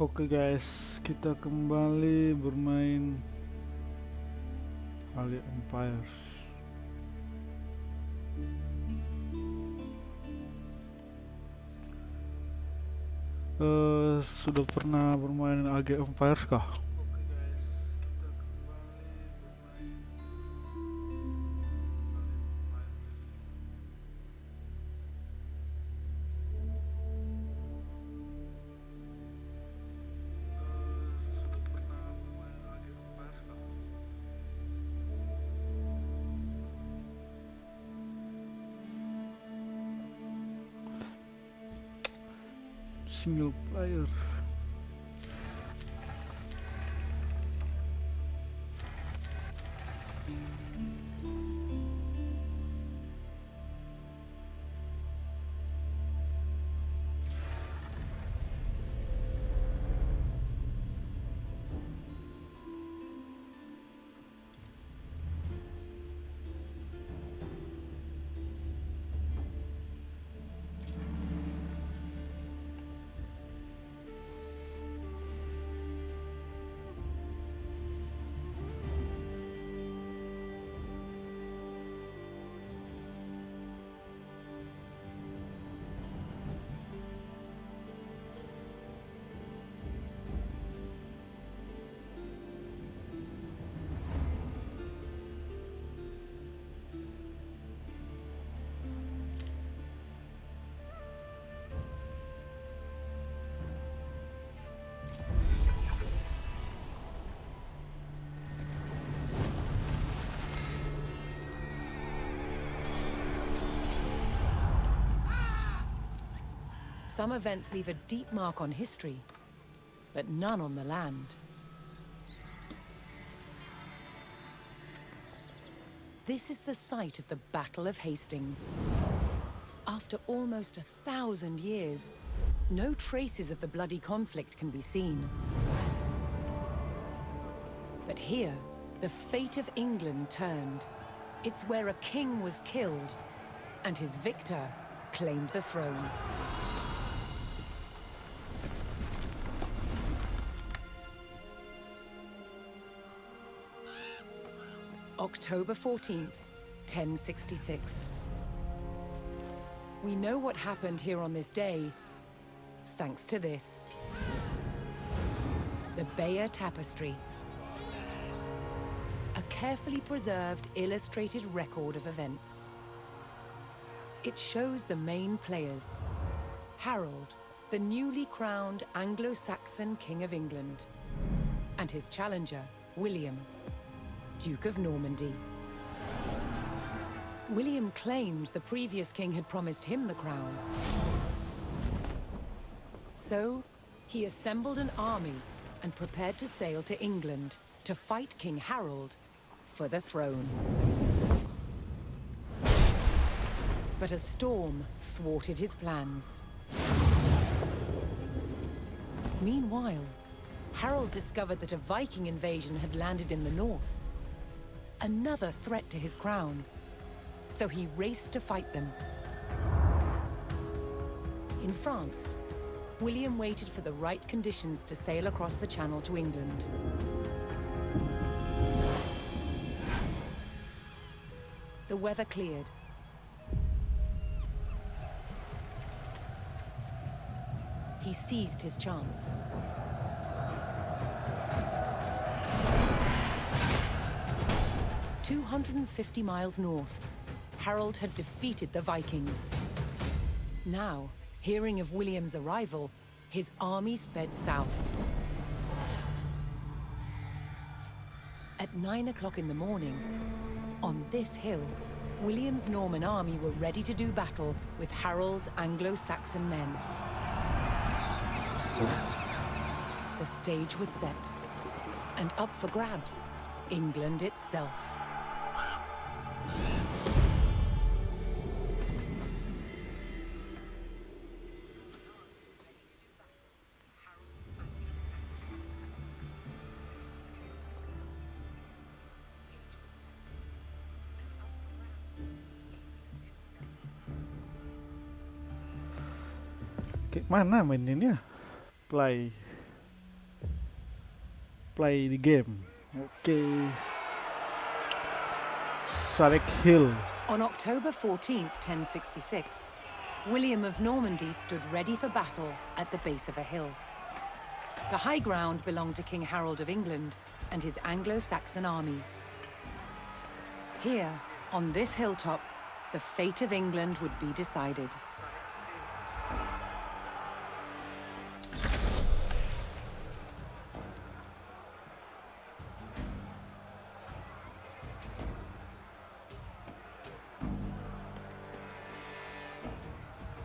Oke guys, kita kembali bermain Empire. Sudah pernah bermain AG Empires kah? Single player. Some events leave a deep mark on history, but none on the land. This is the site of the Battle of Hastings. After almost 1,000 years, no traces of the bloody conflict can be seen. But here, the fate of England turned. It's where a king was killed, and his victor claimed the throne. October 14th, 1066. We know what happened here on this day, thanks to this. The Bayeux Tapestry. A carefully preserved, illustrated record of events. It shows the main players. Harold, the newly crowned Anglo-Saxon King of England, and his challenger, William, Duke of Normandy. William claimed the previous king had promised him the crown. So, he assembled an army and prepared to sail to England to fight King Harold for the throne. But a storm thwarted his plans. Meanwhile, Harold discovered that a Viking invasion had landed in the north. Another threat to his crown, so he raced to fight them. In France, William waited for the right conditions to sail across the Channel to England. The weather cleared. He seized his chance. 250 miles north, Harold had defeated the Vikings. Now, hearing of William's arrival, his army sped south. At 9 o'clock in the morning, on this hill, William's Norman army were ready to do battle with Harold's Anglo-Saxon men. The stage was set, and up for grabs, England itself. Kayak mana maininnya? Play. play the game. Okay. Sarek Hill. On October 14th, 1066, William of Normandy stood ready for battle at the base of a hill. The high ground belonged to King Harold of England and his Anglo-Saxon army. Here, on this hilltop, the fate of England would be decided.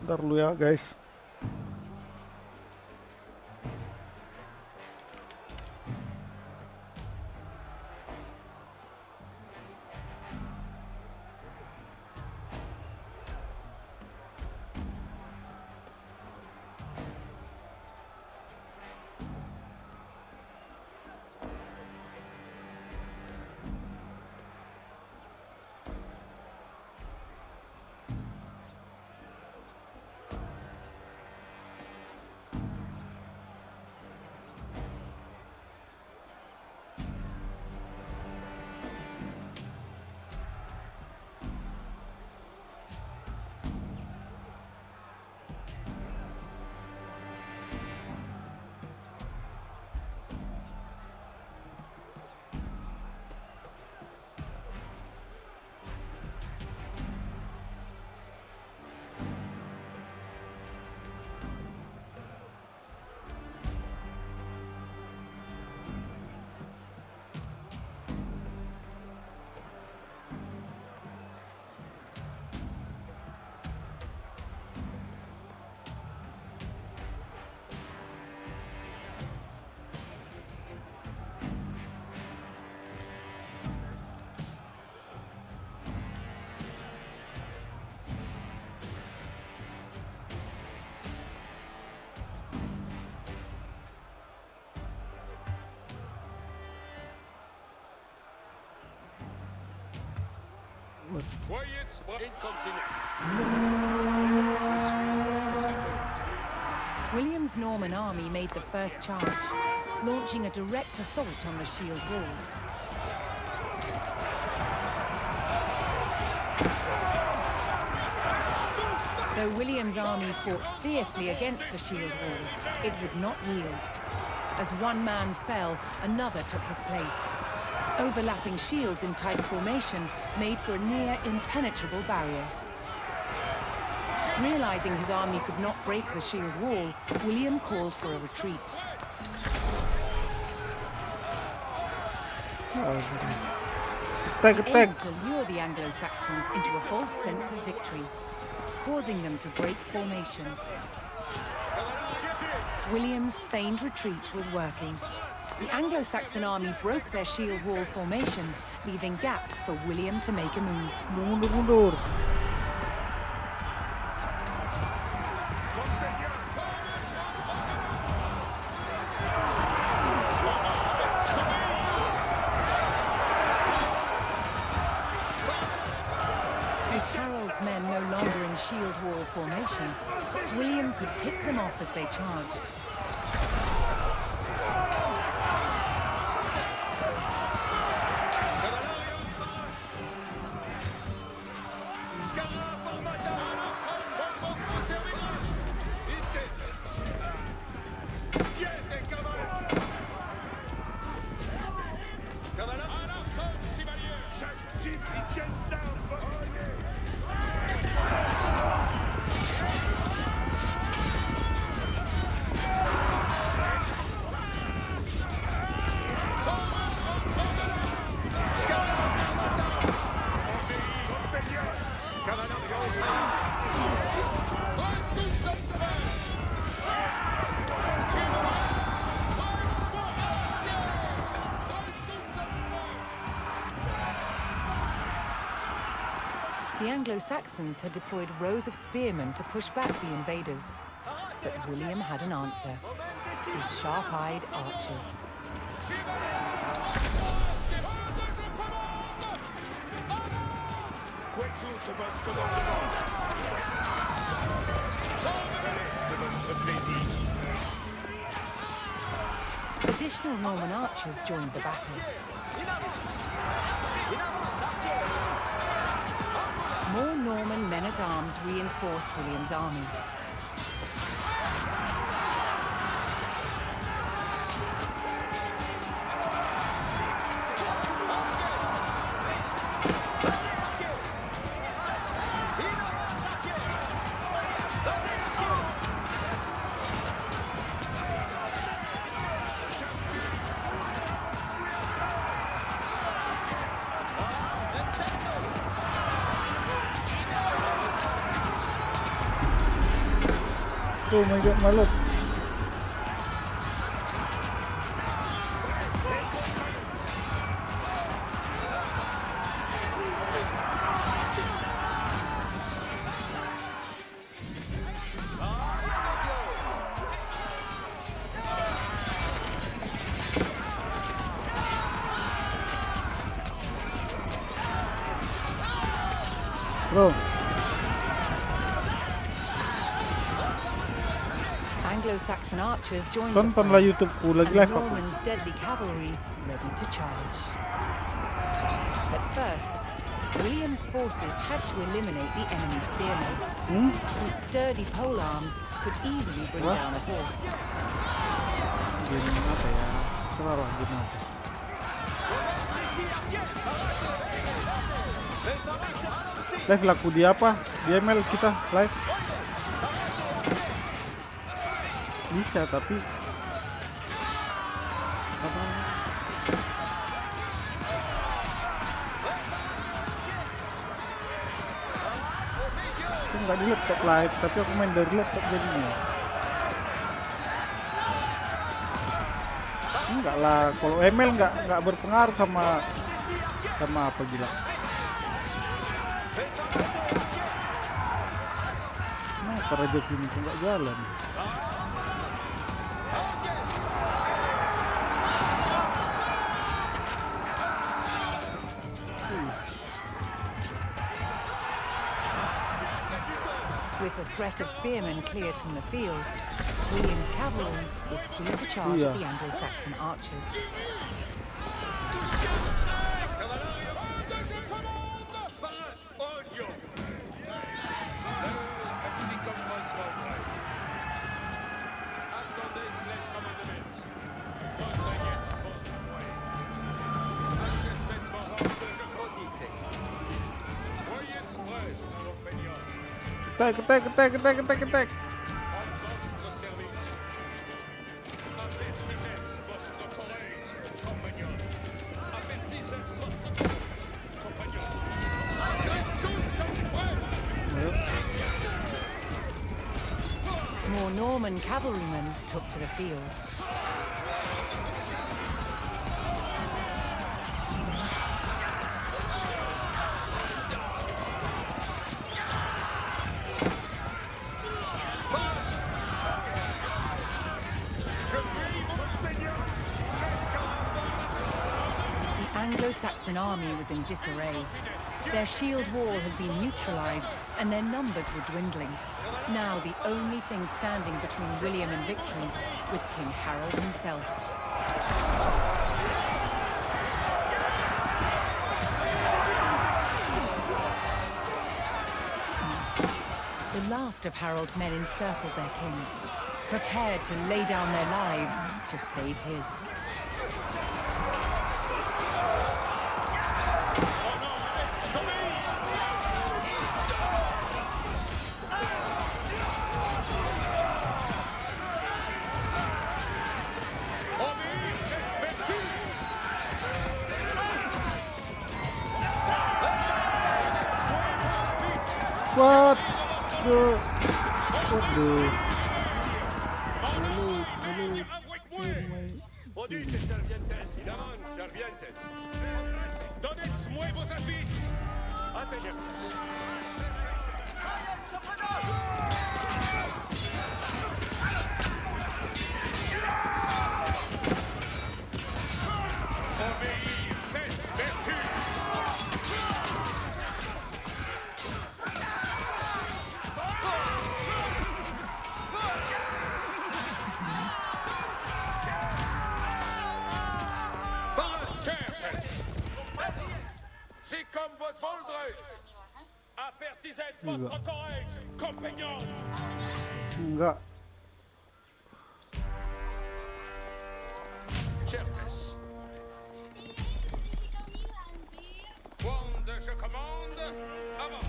Ntar dulu ya guys. Voyez incontinent. William's Norman army made the first charge, launching a direct assault on the shield wall. Though William's army fought fiercely against the shield wall, it would not yield. As one man fell, another took his place. Overlapping shields in tight formation made for a near impenetrable barrier. Realizing his army could not break the shield wall, William called for a retreat. Aimed to lure the Anglo-Saxons into a false sense of victory, causing them to break formation. William's feigned retreat was working. The Anglo-Saxon army broke their shield wall formation, leaving gaps for William to make a move. Mundur, mundur. With Harold's men no longer in shield wall formation, William could pick them off as they charged. The Anglo-Saxons had deployed rows of spearmen to push back the invaders. But William had an answer. His sharp-eyed archers. Additional Norman archers joined the battle. More Norman men-at-arms reinforced William's army. Oh my god, my lord. Bro, Anglo-Saxon archers joined the tontonlah fight, YouTubeku lagi and live aku. Norman's deadly cavalry ready to charge. At first, William's forces had to eliminate the enemy spearmen, whose sturdy polearms could easily bring down a horse. Game apa ya? Serah game apa. Live laku di apa? Di ML kita live. Bisa tapi apa? Aku nggak di laptop live, tapi aku main dari laptop jadinya. Enggak lah, kalau ML nggak berpengaruh sama apa gila. Kenapa Raja Kini kok nggak jalan? With the threat of spearmen cleared from the field, William's cavalry was free to charge at the Anglo-Saxon archers. Attack! More Norman cavalrymen took to the field. Anglo-Saxon army was in disarray. Their shield wall had been neutralized and their numbers were dwindling. Now the only thing standing between William and victory was King Harold himself. The last of Harold's men encircled their king, prepared to lay down their lives to save his. What the? Podite, servientes, llaman servientes. Doneți nuevos afiți. Atentos. juga. Votre courage, compagnon. Enggak. Certes. Wanda, je commande. Avant.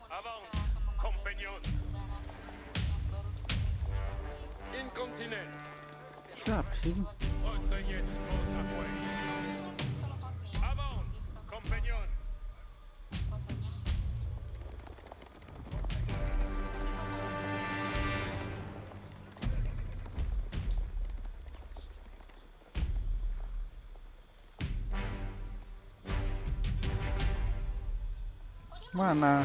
Avant, compagnon. Incontinent. Siapa sih? Recueillez vos avoués. Avant, compagnon. Mana?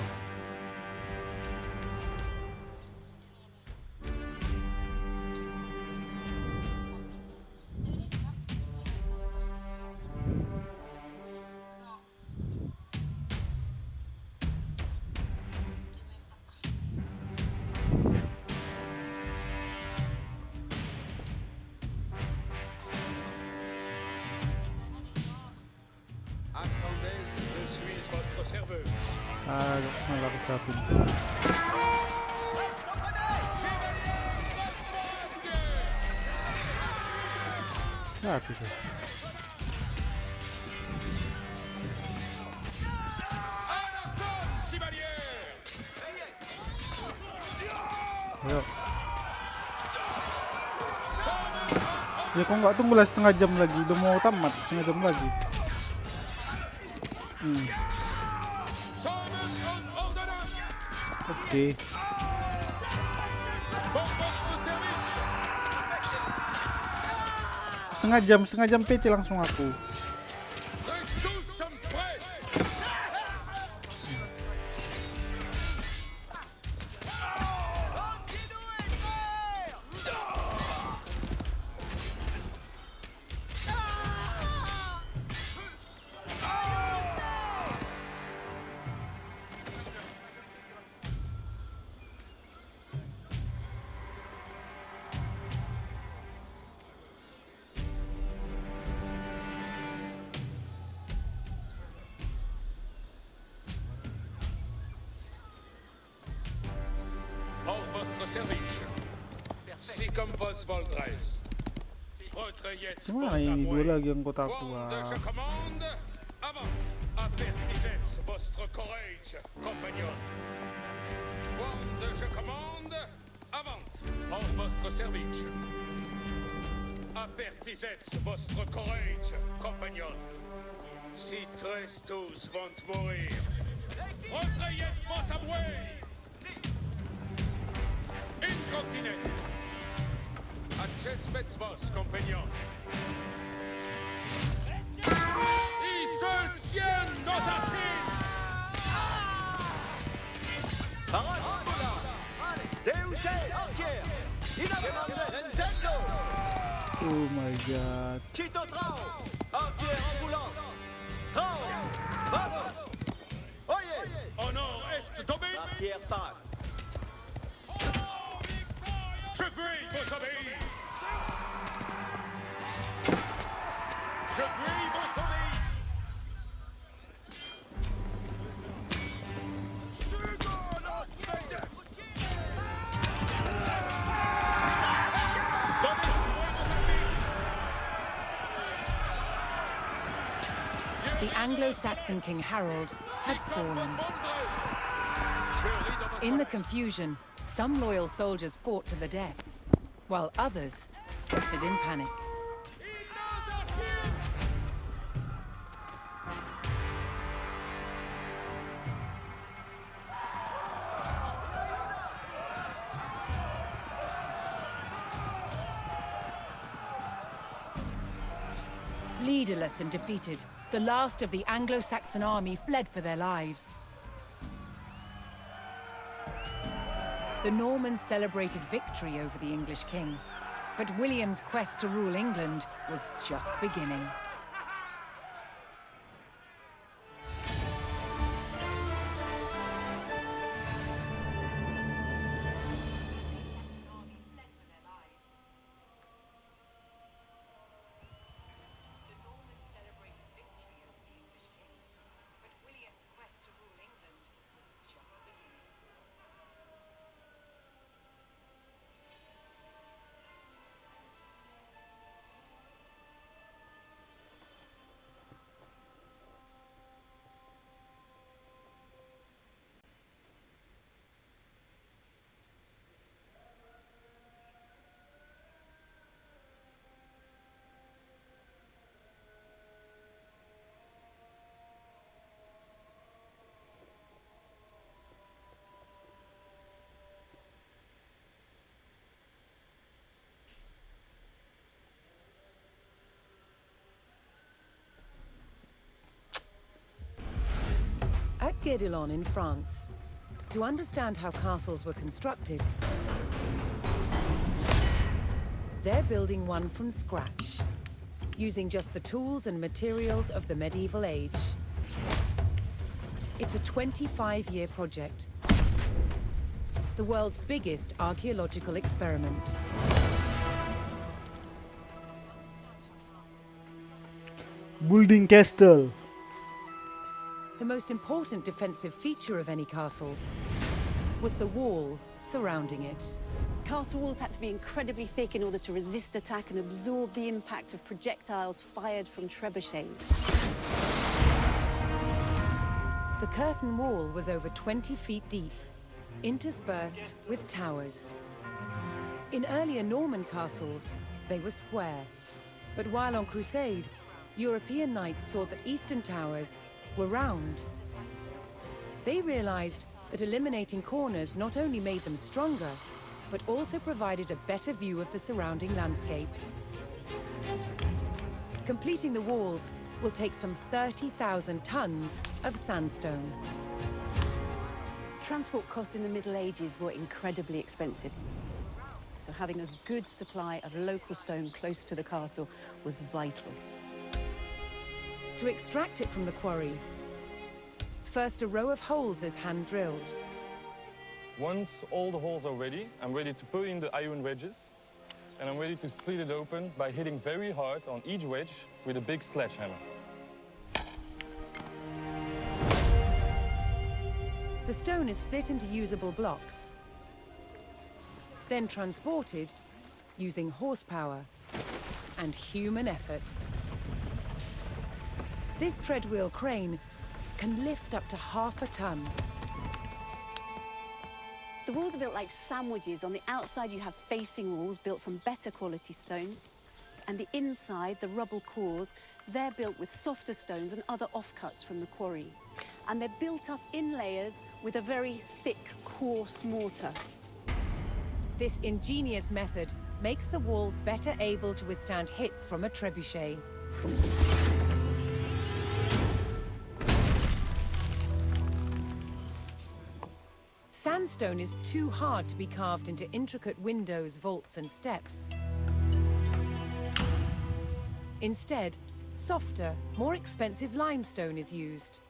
Attendez, je suis votre serveuse. Ah, malah kesapin. Siapa sih? Ayo. Ya kok nggak tunggu lah setengah jam lagi, udah mau tamat setengah jam lagi. Oke. Setengah jam PC langsung aku. Pour votre service. Si comme vos voldres. Recueillez vos Gimana ini dua avoués. lagi angkotaku? Wanda, je commande. Avant. Avertissez votre courage, compagnon. Wanda, je commande. Avant. Pour votre service. Avertissez votre courage, compagnon. Si tres tous vont mourir. Recueillez vos avoués. Incontinent. Accesmets vos, compagnon. Ils se tiennent dans un tir. Oh my god. Honor est domaine. Je prie vos obéir. Je prie vos obéir. The Anglo-Saxon King Harold had fallen. In the confusion, some loyal soldiers fought to the death, while others scattered in panic. Leaderless and defeated, the last of the Anglo-Saxon army fled for their lives. The Normans celebrated victory over the English king, but William's quest to rule England was just beginning. Guédelon in France. To understand how castles were constructed, they're building one from scratch, using just the tools and materials of the medieval age. It's a 25-year project, the world's biggest archaeological experiment. Building castle. The most important defensive feature of any castle was the wall surrounding it. Castle walls had to be incredibly thick in order to resist attack and absorb the impact of projectiles fired from trebuchets. The curtain wall was over 20 feet deep, interspersed with towers. In earlier Norman castles, they were square. But while on crusade, European knights saw that eastern towers were round. They realized that eliminating corners not only made them stronger, but also provided a better view of the surrounding landscape. Completing the walls will take some 30,000 tons of sandstone. Transport costs in the Middle Ages were incredibly expensive. So having a good supply of local stone close to the castle was vital. To extract it from the quarry, first a row of holes is hand-drilled. Once all the holes are ready, I'm ready to put in the iron wedges, and I'm ready to split it open by hitting very hard on each wedge with a big sledgehammer. The stone is split into usable blocks, then transported using horsepower and human effort. This treadwheel crane can lift up to half a ton. The walls are built like sandwiches. On the outside, you have facing walls built from better quality stones. And the inside, the rubble cores, they're built with softer stones and other offcuts from the quarry. And they're built up in layers with a very thick, coarse mortar. This ingenious method makes the walls better able to withstand hits from a trebuchet. Sandstone is too hard to be carved into intricate windows, vaults, and steps. Instead, softer, more expensive limestone is used.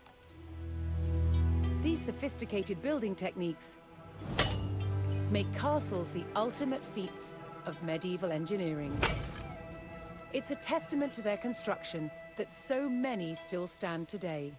These sophisticated building techniques make castles the ultimate feats of medieval engineering. It's a testament to their construction that so many still stand today.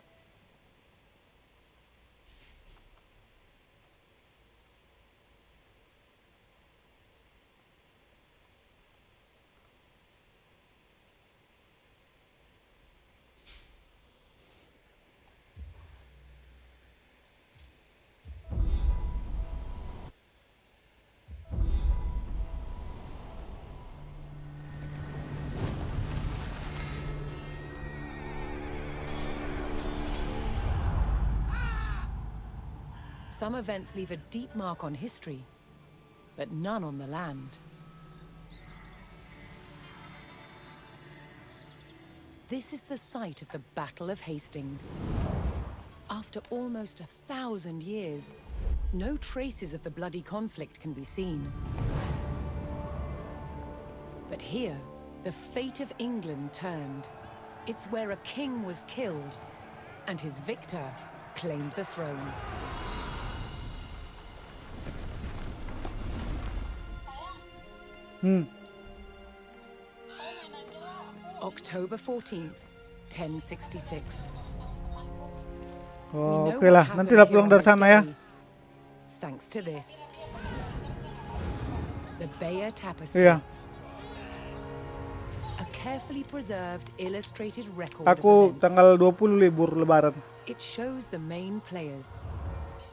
Some events leave a deep mark on history, but none on the land. This is the site of the Battle of Hastings. After almost 1,000 years, no traces of the bloody conflict can be seen. But here, the fate of England turned. It's where a king was killed, and his victor claimed the throne. October 14th, 1066. Oh, oke lah, nanti lah pulang dari sana ya. Thanks to this. The Bayer Tapestry. Iya. A carefully preserved illustrated record Aku of events. tanggal 20 libur lebaran. It shows the main players.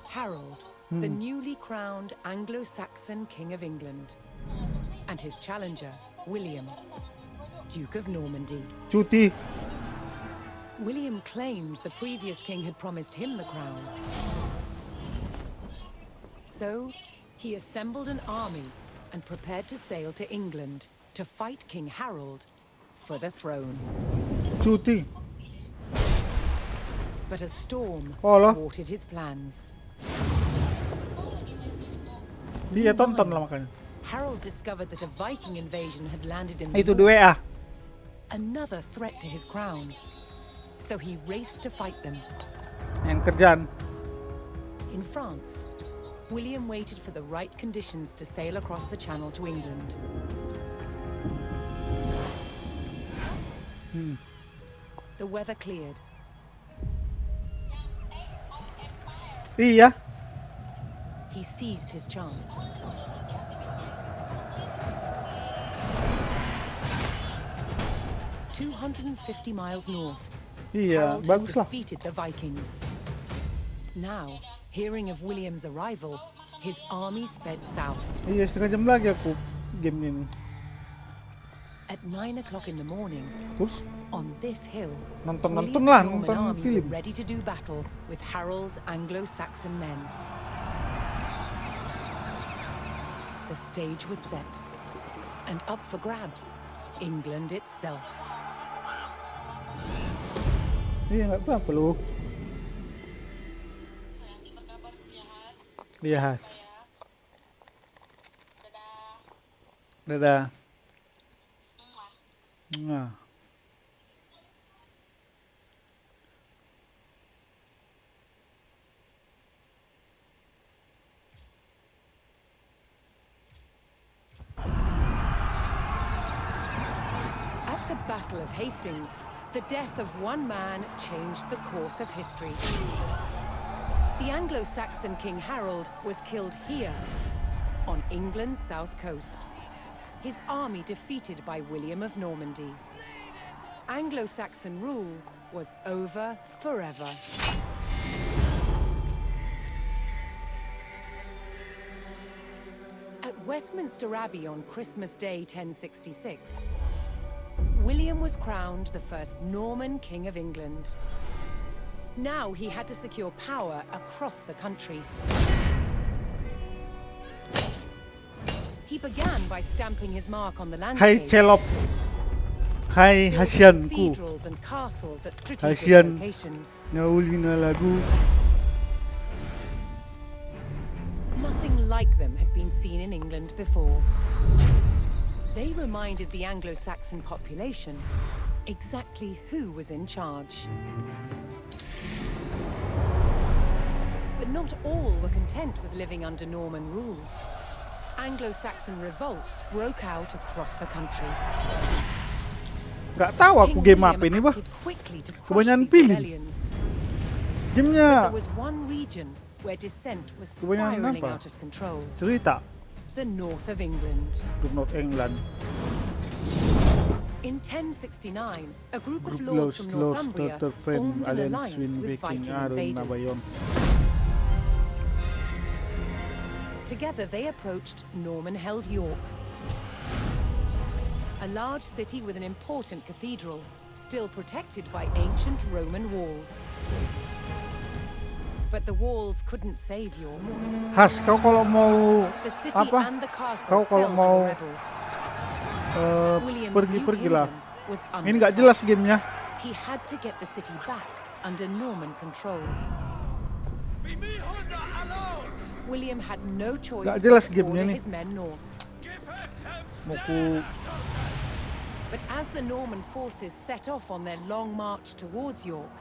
Harold, the newly crowned Anglo-Saxon King of England, and his challenger, William, Duke of Normandy. Cuti. William claimed the previous king had promised him the crown. So, he assembled an army and prepared to sail to England to fight King Harold for the throne. Cuti. But a storm Oh, loh. thwarted his plans. Iya, tonton lah makanya. Harold discovered that a Viking invasion had landed in Itu the di WA. another threat to his crown. So he raced to fight them. Yang kerjaan. In France, William waited for the right conditions to sail across the Channel to England. The weather cleared. Iya. He seized his chance. "250 miles north, Iya, Harold had bagus lah. defeated the Vikings. Now, hearing of William's arrival, his army sped south. Iya, setengah jam lagi aku game ini. At 9 o'clock in the morning, Terus on this hill, nonton William's lah, Norman nonton army film. were ready to do battle with Harold's Anglo-Saxon men. The stage was set, and up for grabs, England itself. Iya, nggak apa-apa lu. Iya, Has. Dadah. Nah. At the Battle of Hastings, the death of one man changed the course of history. The Anglo-Saxon King Harold was killed here, on England's south coast. His army defeated by William of Normandy. Anglo-Saxon rule was over forever. At Westminster Abbey on Christmas Day 1066, William was crowned the first Norman King of England. Now he had to secure power across the country. He began by stamping his mark on the Hai landscape. Celop. Hai building Hasianku. cathedrals and castles at strategic Hasian. locations. Naulina lagu. Nothing like them had been seen in England before. They reminded the Anglo-Saxon population exactly who was in charge. But not all were content with living under Norman rule. Anglo-Saxon revolts broke out across the country. Gak tahu aku King game William apa ini, Bah. acted quickly to crush Kebanyakan these pilih. rebellions. Gamenya There was one region where dissent was Kebanyakan spiraling apa? out of control. cerita. The north of England. Untuk North England. In 1069, a group of Grup lords from Lords Northumbria Terfriend formed an Alliance alliance Win with Viking Viking Arun invaders. Nabayon. Together they approached Norman-held York, a large city with an important cathedral, still protected by ancient Roman walls. But the walls couldn't save York. Has, kau kalau mau The city apa? and the castle Kau kalau fell to mau the rebels. William's new pergi-pergilah. kingdom was Ini under nggak threat. jelas gamenya. He had to get the city back under Norman control. William had no choice Nggak jelas but to gamenya order nih. his men north. Mau ku But as the Norman forces set off on their long march towards York,